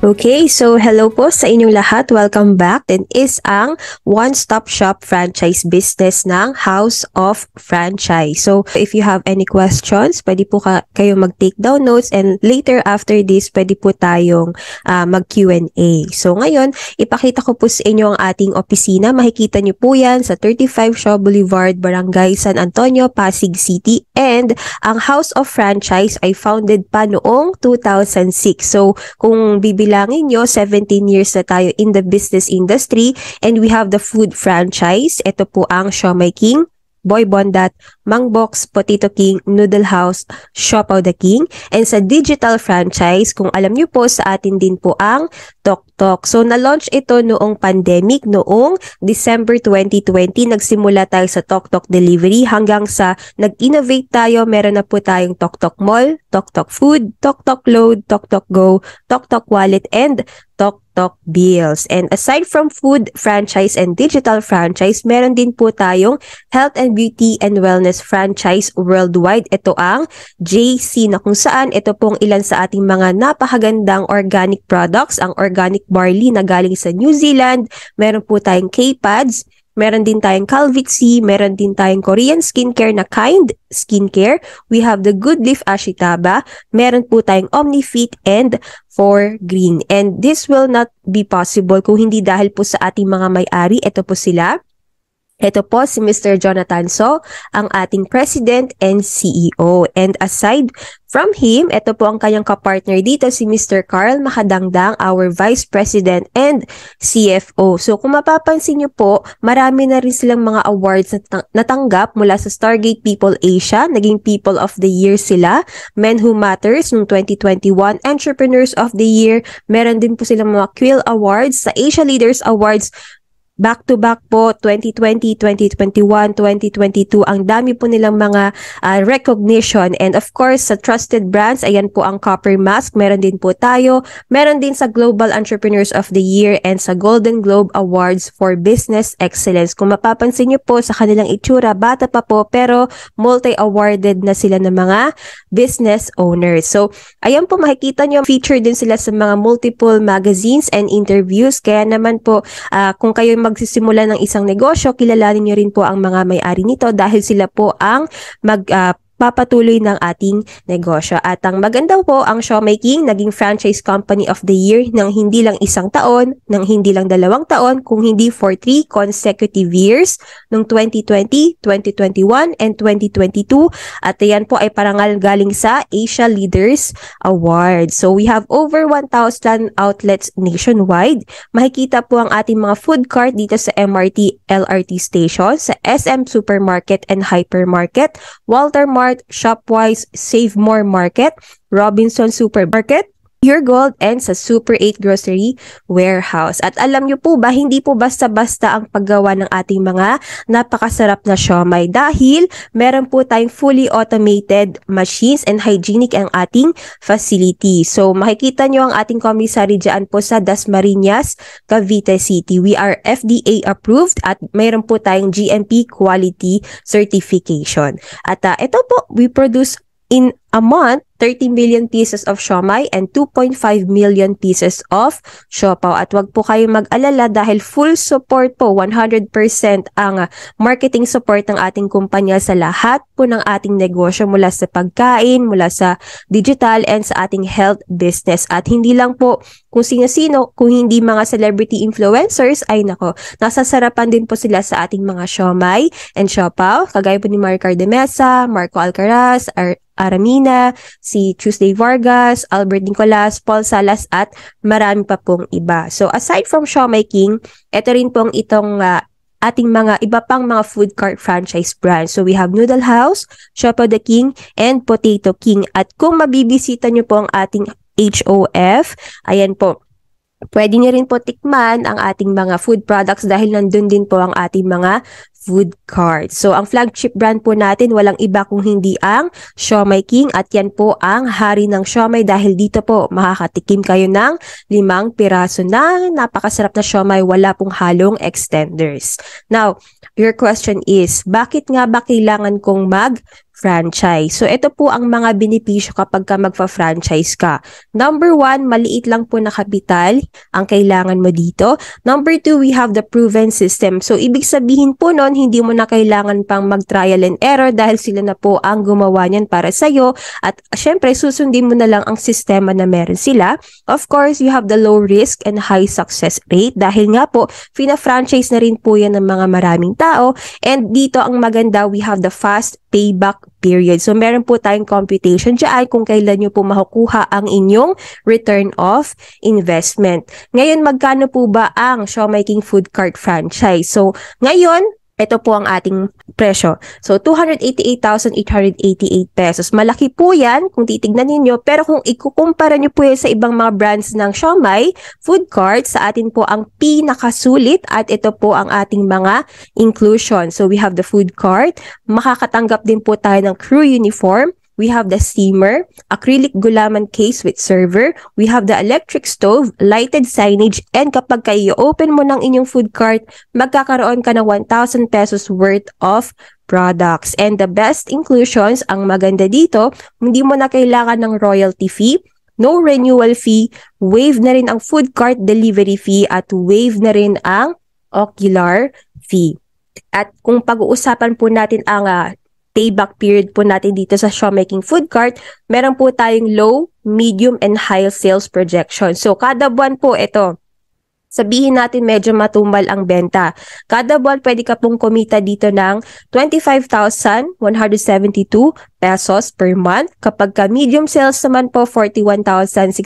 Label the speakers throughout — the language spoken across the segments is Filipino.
Speaker 1: Okay, so hello po sa inyong lahat. Welcome back. This is ang one-stop shop franchise business ng House of Franchise. So if you have any questions, pwede po kayo mag-take down notes, and later after this, pwede po tayong mag-Q&A. So ngayon, ipakita ko po sa inyo ang ating opisina. Makikita niyo po yan sa 35 Shaw Boulevard, Barangay San Antonio, Pasig City. And ang House of Franchise ay founded pa noong 2006. So kung bibilangin nyo, 17 years na tayo in the business industry, and we have the food franchise. Ito po ang Siomai King, Boy Bondat, Mang Box, Potato King, Noodle House, Siopaw the King. And sa digital franchise, kung alam nyo po, sa atin din po ang Tok Tok. So na-launch ito noong pandemic, noong December 2020. Nagsimula tayo sa Tok Tok delivery hanggang sa nag-innovate tayo. Meron na po tayong Tok Tok Mall, Tok Tok Food, Tok Tok Load, Tok Tok Go, Tok Tok Wallet, and Tok Tok Bills. And aside from food franchise and digital franchise, meron din po tayong health and beauty and wellness franchise worldwide. Ito ang JC, na kung saan ito pong ilan sa ating mga napakagandang organic products. Ang organic barley na galing sa New Zealand, meron po tayong K-Pads, meron din tayong Calvit-C, meron din tayong Korean skincare na Kind Skincare. We have the Good Leaf Ashitaba, meron po tayong Omnifit and For Green. And this will not be possible kung hindi dahil po sa ating mga may-ari. Ito po sila. Ito po si Mr. Jonathan So, ang ating President and CEO. And aside from him, ito po ang kanyang kapartner dito, si Mr. Carl Makadangdang, our Vice President and CFO. So kung mapapansin nyo po, marami na rin silang mga awards na natanggap mula sa Stargate People Asia. Naging People of the Year sila. Men Who Matters noong 2021, Entrepreneurs of the Year. Meron din po silang mga Quill Awards, sa Asia Leaders Awards. Back-to-back po, 2020, 2021, 2022, ang dami po nilang mga recognition. And of course, sa Trusted Brands, ayan po ang Copper Mask, meron din po tayo. Meron din sa Global Entrepreneurs of the Year and sa Golden Globe Awards for Business Excellence. Kung mapapansin nyo po sa kanilang itsura, bata pa po, pero multi-awarded na sila ng mga business owners. So, ayan po, makikita nyo, featured din sila sa mga multiple magazines and interviews. Kaya naman po, kung kayo magsisimula ng isang negosyo, kilalanin nyo rin po ang mga may-ari nito dahil sila po ang papatuloy ng ating negosyo. At ang maganda po, ang Siomai King naging Franchise Company of the Year ng hindi lang isang taon, ng hindi lang 2 taon, kung hindi for 3 consecutive years, noong 2020, 2021, and 2022. At ayan po ay parangal galing sa Asia Leaders Award. So we have over 1,000 outlets nationwide. Makikita po ang ating mga food cart dito sa MRT, LRT station, sa SM Supermarket and Hypermarket, Walter Mart, Shopwise, Save More Market, Robinson Supermarket, Pure Gold, and sa Super 8 Grocery Warehouse. At alam nyo po ba, hindi po basta-basta ang paggawa ng ating mga napakasarap na siomai dahil meron po tayong fully automated machines and hygienic ang ating facility. So makikita nyo ang ating commissary dyan po sa Dasmariñas, Cavite City. We are FDA approved at meron po tayong GMP quality certification. At ito po, we produce in a month 30 million pieces of siomai and 2.5 million pieces of siopaw. At wag po kayong mag-alala dahil full support po, 100% ang marketing support ng ating kumpanya sa lahat po ng ating negosyo, mula sa pagkain, mula sa digital, and sa ating health business. At hindi lang po kung sino-sino, kung hindi mga celebrity influencers, ay nako, nasasarapan din po sila sa ating mga siomai and siopaw, kagaya po ni Maricar de Mesa, Marco Alcaraz, Aramina, si Tuesday Vargas, Albert Nicolas, Paul Salas, at marami pa pong iba. So aside from Siomai King, ito rin pong itong ating mga iba pang mga food cart franchise brands. So we have Noodle House, Siopaw the King, and Potato King. At kung mabibisita nyo po ang ating HOF, ayan po, pwede nyo rin po tikman ang ating mga food products dahil nandun din po ang ating mga food carts. So, ang flagship brand po natin, walang iba kung hindi ang Siomai King, at yan po ang hari ng siomai dahil dito po makakatikim kayo ng 5 piraso ng napakasarap na siomai, wala pong halong extenders. Now, your question is, bakit nga ba kailangan kong franchise. So, ito po ang mga benepisyo kapag ka magfa-franchise ka. Number 1, maliit lang po na kapital ang kailangan mo dito. Number 2, we have the proven system. So, ibig sabihin po nun, hindi mo na kailangan pang mag-trial and error dahil sila na po ang gumawa niyan para sa'yo. At syempre, susundin mo na lang ang sistema na meron sila. Of course, you have the low risk and high success rate dahil nga po, fina-franchise na rin po yan ng mga maraming tao. And dito ang maganda, we have the fast payback period. So, meron po tayong computation dyan kung kailan nyo po makukuha ang inyong return of investment. Ngayon, magkano po ba ang Showmaking Food Cart franchise? So, ngayon, ito po ang ating presyo. So, 288,888 pesos. Malaki po yan kung titignan ninyo. Pero kung ikukumpara nyo po yan sa ibang mga brands ng Siomai Food Cart, sa atin po ang pinakasulit at ito po ang ating mga inclusion. So, we have the food cart. Makakatanggap din po tayo ng crew uniform. We have the steamer, acrylic gulaman case with server. We have the electric stove, lighted signage, and kapag kayo open mo ng inyong food cart, magkakaroon ka ng 1,000 pesos worth of products. And the best inclusions, ang maganda dito, hindi mo na kailangan ng royalty fee, no renewal fee, waive na rin ang food cart delivery fee, at waive na rin ang ocular fee. At kung pag-uusapan po natin ang payback period po natin dito sa Showmaking Food Cart, meron po tayong low, medium, and high sales projection. So, kada buwan po ito, sabihin natin medyo matumal ang benta. Kada buwan pwede ka pong kumita dito ng 25,172 pesos per month. Kapag ka medium sales naman po, 41,609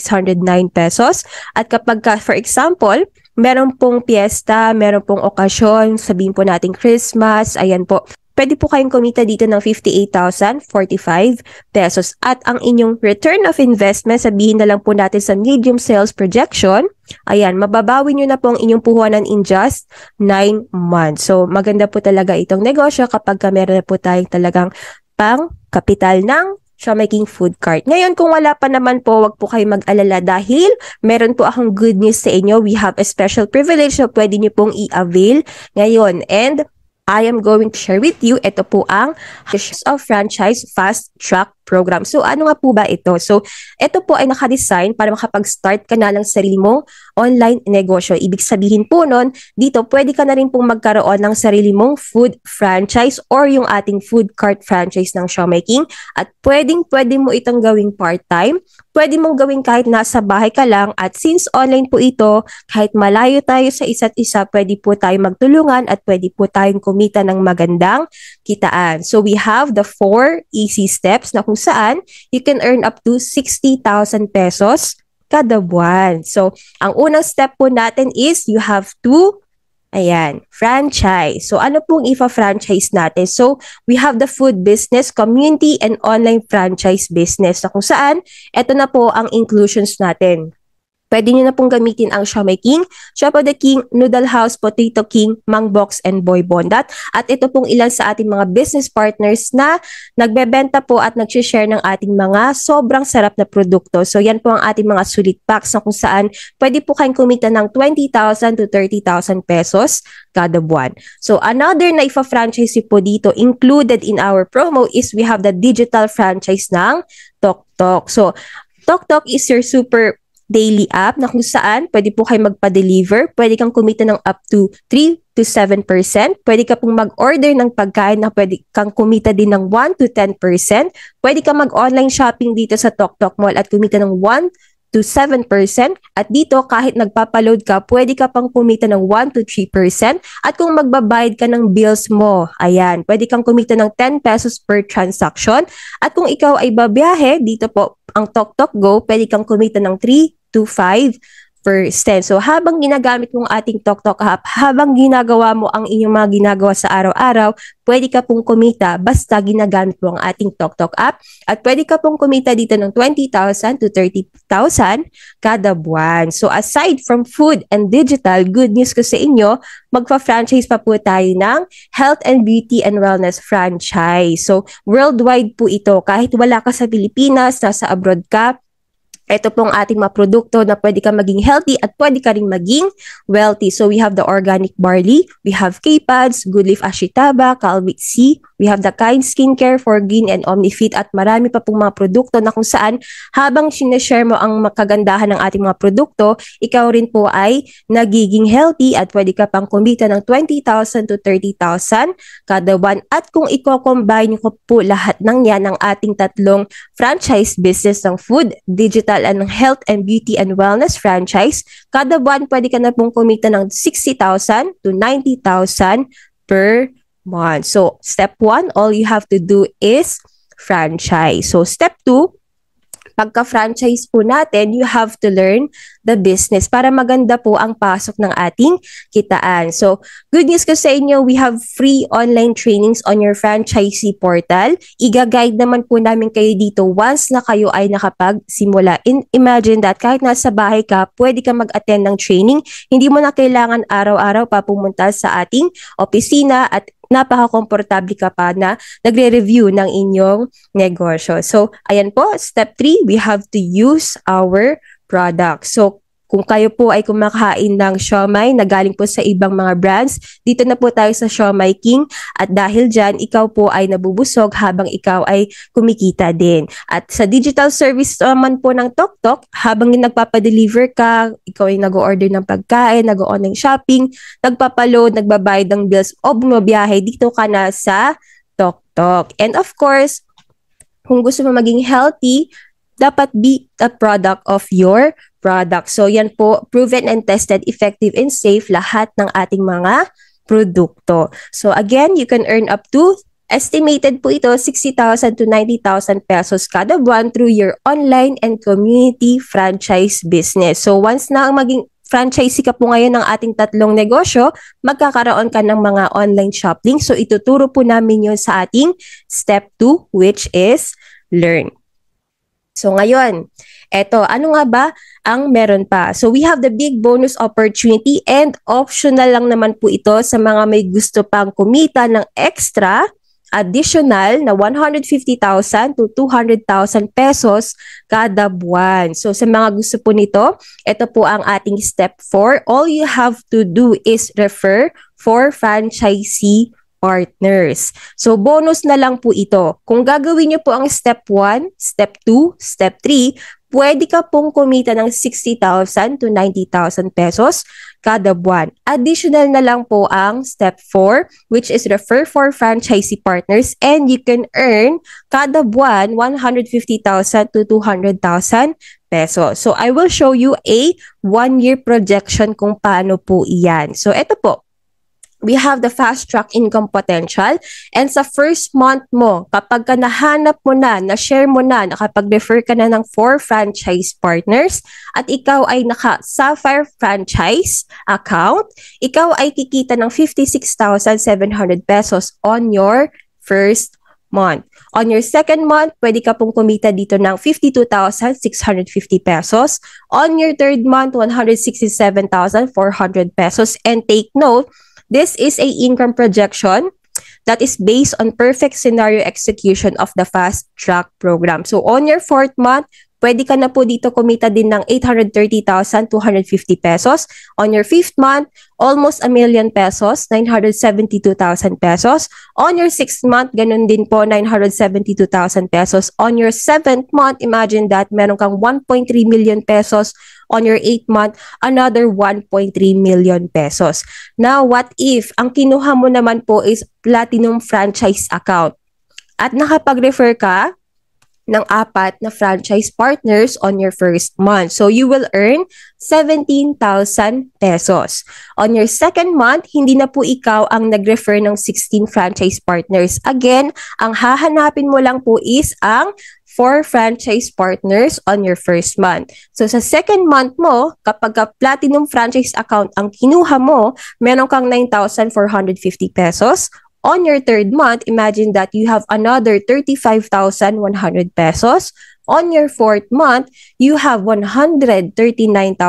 Speaker 1: pesos. At kapag ka, for example, meron pong piyesta, meron pong okasyon, sabihin po natin Christmas, ayan po, pwede po kayong kumita dito ng 58,045 pesos. At ang inyong return of investment, sabihin na lang po natin sa medium sales projection, ayan, mababawi nyo na po ang inyong puhunan in just 9 months. So, maganda po talaga itong negosyo kapag meron na po tayong talagang pang kapital ng Showmaking Food Cart. Ngayon, kung wala pa naman po, wag po kayo mag-alala dahil meron po akong good news sa inyo. We have a special privilege na pwede nyo pong i-avail ngayon. And I am going to share with you, ito po ang of Franchise Fast Track Program. So, ano nga po ba ito? So, ito po ay nakadesign para makapag-start ka na ng sarili mong online negosyo. Ibig sabihin po nun, dito pwede ka na rin pong magkaroon ng sarili mong food franchise or yung ating food cart franchise ng Showmaking. At pwede mo itong gawing part-time. Pwede mong gawin kahit nasa bahay ka lang. At since online po ito, kahit malayo tayo sa isa't isa, pwede po tayo magtulungan at pwede po tayong kumita ng magandang kitaan. So, we have the 4 easy steps na kung saan you can earn up to 60,000 pesos kada buwan. So, ang unang step po natin is you have to, franchise. So, ano pong ifa-franchise natin? So, we have the food business, community, and online franchise business na kung saan, ito na po ang inclusions natin. Pwede nyo na pong gamitin ang Siomai King, Shop of the King, Noodle House, Potato King, Mang Box, and Boy Bondat. At ito pong ilan sa ating mga business partners na nagbebenta po at nag-share ng ating mga sobrang sarap na produkto. So yan po ang ating mga sulit packs na kung saan pwede po kayong kumita ng 20,000 to 30,000 pesos kada buwan. So another na ifa-franchise po dito included in our promo is we have the digital franchise ng TokTok. So TokTok is your super daily app na kung saan pwede po kayo magpa-deliver, pwede kang kumita ng up to 3 to 7%, pwede ka pong mag-order ng pagkain na pwede kang kumita din ng 1 to 10%, pwede kang mag-online shopping dito sa TokTok Mall at kumita ng 1 to 7%, at dito kahit nagpapaload ka, pwede ka pang kumita ng 1 to 3%, at kung magbabayad ka ng bills mo, ayan, pwede kang kumita ng 10 pesos per transaction, at kung ikaw ay babiyahe, dito po ang TokTok Go, pwede kang kumita ng 3 to 5%. So, habang ginagamit mo ang ating TokTok app, habang ginagawa mo ang inyong mga ginagawa sa araw-araw, pwede ka pong kumita basta ginagamit mo ang ating TokTok app. At pwede ka pong kumita dito ng 20,000 to 30,000 kada buwan. So, aside from food and digital, good news ko sa inyo, magpa-franchise pa po tayo ng health and beauty and wellness franchise. So, worldwide po ito. Kahit wala ka sa Pilipinas, nasa abroad ka, ito pong ating mga produkto na pwede ka maging healthy at pwede ka rin maging wealthy. So, we have the organic barley, we have K-Pads, Good Leaf Ashitaba, Calvit C, We have the Kind Skincare for Green and OmniFit at marami pa pong mga produkto na kung saan habang sinashare mo ang makagandahan ng ating mga produkto, ikaw rin po ay nagiging healthy at pwede ka pang kumita ng 20,000 to 30,000 kada buwan. At kung i-combine ko po lahat ng yan ng ating tatlong franchise business ng food, digital and health and beauty and wellness franchise, kada buwan pwede ka na pong kumita ng 60,000 to 90,000 per month. So, step 1, all you have to do is franchise. So, step 2, pagka-franchise po natin, you have to learn the business para maganda po ang pasok ng ating kitaan. So, good news ko sa inyo, we have free online trainings on your franchisee portal. Iga-guide naman po namin kayo dito once na kayo ay nakapagsimula. Imagine that kahit nasa bahay ka, pwede ka mag-attend ng training. Hindi mo na kailangan araw-araw pa pumunta sa ating opisina at napaka-komportable ka pa na nagre-review ng inyong negosyo. So, ayan po, step 3, we have to use our product. So, kung kayo po ay kumakain ng siomai na galing po sa ibang mga brands, dito na po tayo sa Siomai King at dahil dyan, ikaw po ay nabubusog habang ikaw ay kumikita din. At sa digital service naman po ng TokTok, habang nagpapadeliver ka, ikaw ay nag-order ng pagkain, nag-online shopping, nagpapaload, nagbabayad ng bills o bumabiyahe, dito ka na sa TokTok. And of course, kung gusto mo maging healthy, dapat be a product of your product. So, yan po, proven and tested, effective and safe, lahat ng ating mga produkto. So, again, you can earn up to, estimated po ito, 60,000 to 90,000 pesos kada buwan through your online and community franchise business. So, once na ang maging franchisee ka po ngayon ng ating tatlong negosyo, magkakaroon ka ng mga online shopping. So, ituturo po namin yun sa ating step 2, which is learn. So ngayon, eto, ano nga ba ang meron pa? So we have the big bonus opportunity and optional lang naman po ito sa mga may gusto pang kumita ng extra, additional na 150,000 to 200,000 pesos kada buwan. So sa mga gusto po nito, ito po ang ating step 4. All you have to do is refer for franchisee partners. So, bonus na lang po ito. Kung gagawin nyo po ang step 1, step 2, step 3, pwede ka pong kumita ng 60,000 to 90,000 pesos kada buwan. Additional na lang po ang step 4, which is refer for franchisee partners, and you can earn kada buwan 150,000 to 200,000 pesos. So, I will show you a 1-year projection kung paano po iyan. So, ito po. We have the fast track income potential, and sa first month mo, kapag ka nahanap mo na share mo na, nakapag-refer ka na ng 4 franchise partners at ikaw ay naka-Sapphire franchise account, ikaw ay kikita ng 56,700 pesos on your first month. On your second month, pwede ka pong kumita dito ng 52,650 pesos. On your third month, 167,400 pesos. And take note, this is a income projection that is based on perfect scenario execution of the fast track program. So on your fourth month, pwede ka na po dito kumita din ng 830,250 pesos. On your fifth month, almost 1,000,000 pesos, 972,000 pesos. On your sixth month, ganun din po, 972,000 pesos. On your seventh month, imagine that, meron kang 1.3 million pesos. On your 8th month, another 1.3 million pesos. Now, what if ang kinuha mo naman po is Platinum Franchise Account at nakapag-refer ka ng 4 na franchise partners on your first month. So, you will earn 17,000 pesos. On your second month, hindi na po ikaw ang nag-refer ng 16 franchise partners. Again, ang hahanapin mo lang po is ang 4 franchise partners on your first month. So, sa second month mo, kapag Platinum Franchise Account ang kinuha mo, meron kang 9,450 pesos. On your third month, imagine that you have another 35,100 pesos. On your fourth month, you have 139,050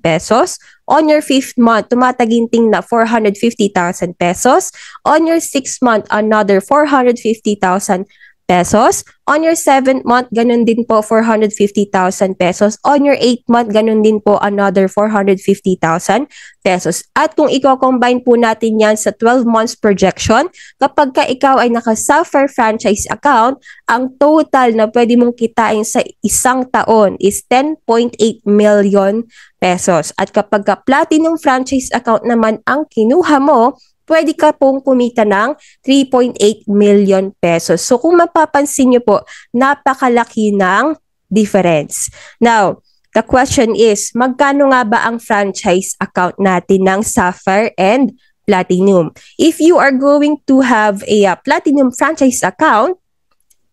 Speaker 1: pesos. On your fifth month, tumataginting na 450,000 pesos. On your sixth month, another 450,000 pesos. On your 7th month, ganun din po 450,000 pesos. On your 8th month, ganun din po another 450,000 pesos. At kung i-combine po natin yan sa 12 months projection, kapag ka ikaw ay naka-Sapphire franchise account, ang total na pwede mong kitain sa isang taon is 10.8 million pesos. At kapag ka Platinum franchise account naman ang kinuha mo, pwede ka pong kumita ng 3.8 million pesos. So kung mapapansin nyo po, napakalaki ng difference. Now, the question is, magkano nga ba ang franchise account natin ng Sapphire and Platinum? If you are going to have a Platinum franchise account,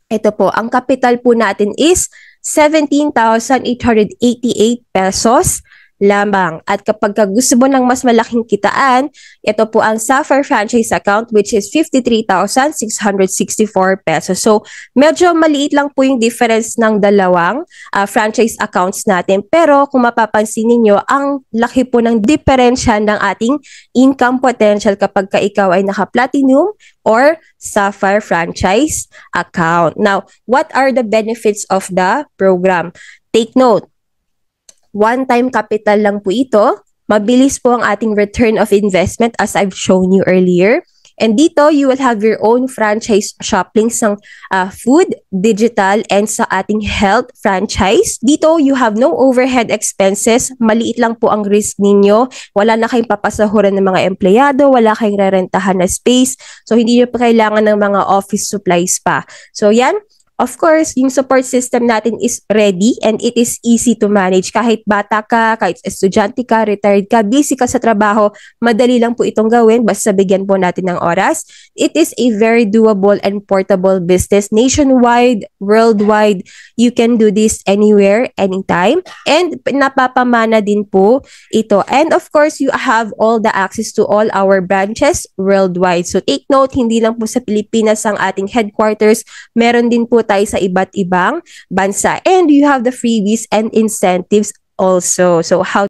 Speaker 1: ito po, ang capital po natin is 17,888 pesos lamang. At kapag gusto mo ng mas malaking kitaan, ito po ang Sapphire franchise account which is 53,664 pesos. So, medyo maliit lang po yung difference ng dalawang franchise accounts natin. Pero kung mapapansin niyo, ang laki po ng diferensya ng ating income potential kapag ka ikaw ay naka-Platinum or Sapphire franchise account. Now, what are the benefits of the program? Take note. One-time capital lang po ito. Mabilis po ang ating return of investment as I've shown you earlier. And dito, you will have your own franchise shop links ng food, digital, and sa ating health franchise. Dito, you have no overhead expenses. Maliit lang po ang risk ninyo. Wala na kayong papasahuran ng mga empleyado. Wala kayong rerentahan na space. So, hindi nyo pa kailangan ng mga office supplies pa. So, yan. Of course, yung support system natin is ready and it is easy to manage. Kahit bata ka, kahit estudyante ka, retired ka, busy ka sa trabaho, madali lang po itong gawin basta bigyan po natin ng oras. It is a very doable and portable business nationwide, worldwide. You can do this anywhere, anytime. And napapamana din po ito. And of course, you have all the access to all our branches worldwide. So take note, hindi lang po sa Pilipinas ang ating headquarters. Meron din po tayo sa iba't ibang bansa. And you have the freebies and incentives also. So how